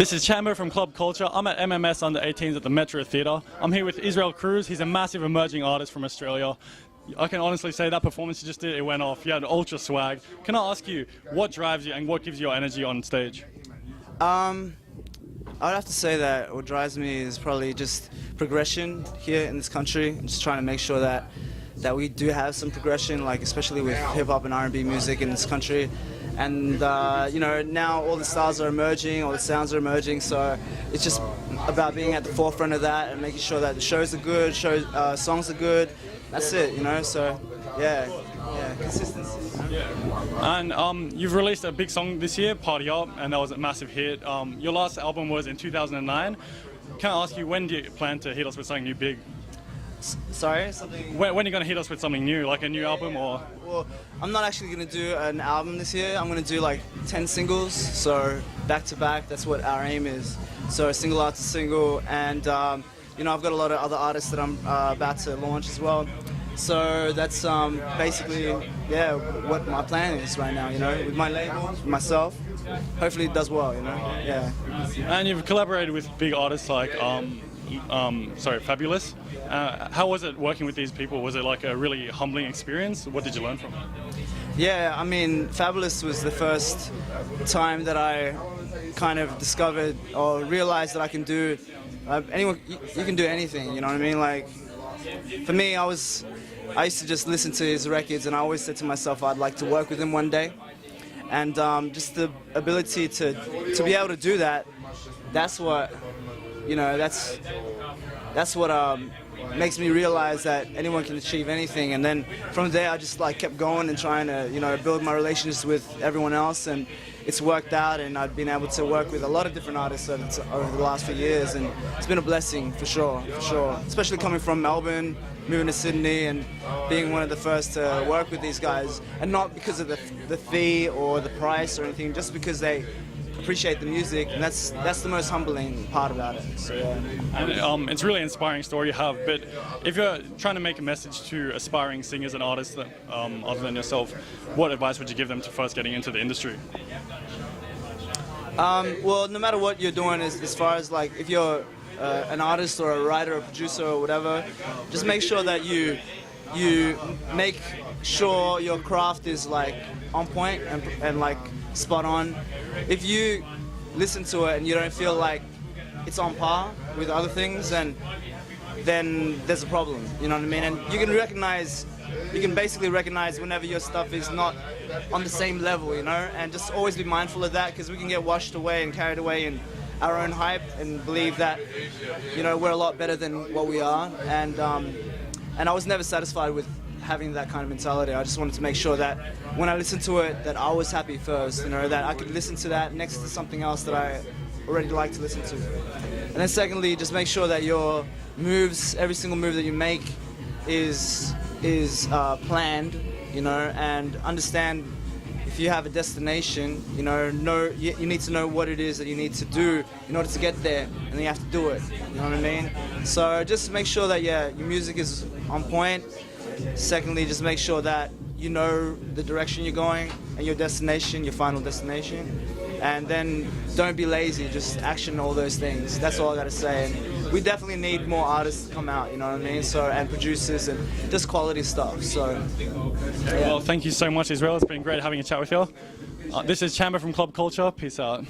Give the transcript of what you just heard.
This is CHambo from Club Culture. I'm at MMS Under 18s at the Metro Theatre. I'm here with Cruz. He's a massive emerging artist from Australia. I can honestly say that performance you just did, it went off. You had ultra swag. Can I ask you, what drives you and what gives you your energy on stage? I would have to say that what drives me is probably just progression here in this country. I'm just trying to make sure that we do have some progression, like especially with hip-hop and R&B music in this country. And you know, now all the styles are emerging, all the sounds are emerging, so it's just about being at the forefront of that and making sure that the shows are good, songs are good. That's it, you know. So yeah, consistency. Yeah. And you've released a big song this year, Party Up, and that was a massive hit. Your last album was in 2009. Can I ask you, when do you plan to hit us with something new big? Sorry? Something... When are you going to hit us with something new, like a new album or...? Well, I'm not actually going to do an album this year. I'm going to do like 10 singles, so back to back. That's what our aim is. So single after single, and you know, I've got a lot of other artists that I'm about to launch as well. So that's basically, yeah, what my plan is right now, you know, with my label, with myself. Hopefully it does well, you know, yeah. And you've collaborated with big artists like, Fabulous. How was it working with these people? Was it like a really humbling experience? What did you learn from it? Yeah, I mean, Fabulous was the first time that I kind of discovered or realized that I can do, you can do anything, you know what I mean? Like, for me, I used to just listen to his records, and I always said to myself I'd like to work with him one day. And just the ability to be able to do that, that's what, you know, that's what makes me realize that anyone can achieve anything. And then from there, I just like kept going and trying to, you know, build my relationships with everyone else, and it's worked out. And I've been able to work with a lot of different artists over the last few years, and it's been a blessing for sure. Especially coming from Melbourne, moving to Sydney, and being one of the first to work with these guys, and not because of the fee or the price or anything, just because they appreciate the music, and that's the most humbling part about it. So, yeah. And it's really an inspiring story you have, but if you're trying to make a message to aspiring singers and artists that, other than yourself, what advice would you give them to first getting into the industry? Well, no matter what you're doing, as far as like if you're an artist or a writer or producer or whatever, just make sure that you make sure your craft is like on point and like spot on. If you listen to it and you don't feel like it's on par with other things, then there's a problem, you know what I mean? And you can basically recognize whenever your stuff is not on the same level, you know, and just always be mindful of that, because we can get washed away and carried away in our own hype and believe that, you know, we're a lot better than what we are. And I was never satisfied with having that kind of mentality. I just wanted to make sure that when I listened to it, that I was happy first, you know, that I could listen to that next to something else that I already like to listen to. And then secondly, just make sure that your moves, every single move that you make is planned, you know, and understand if you have a destination, you know, you need to know what it is that you need to do in order to get there, and then you have to do it, you know what I mean? So just make sure that, yeah, your music is on point. Secondly, just make sure that you know the direction you're going and your destination, your final destination. And then don't be lazy, just action all those things. That's all I gotta say. And we definitely need more artists to come out, you know what I mean? So, and producers and just quality stuff. So, yeah. Well, thank you so much, Israel. It's been great having a chat with you. This is CHambo from Club Culture. Peace out.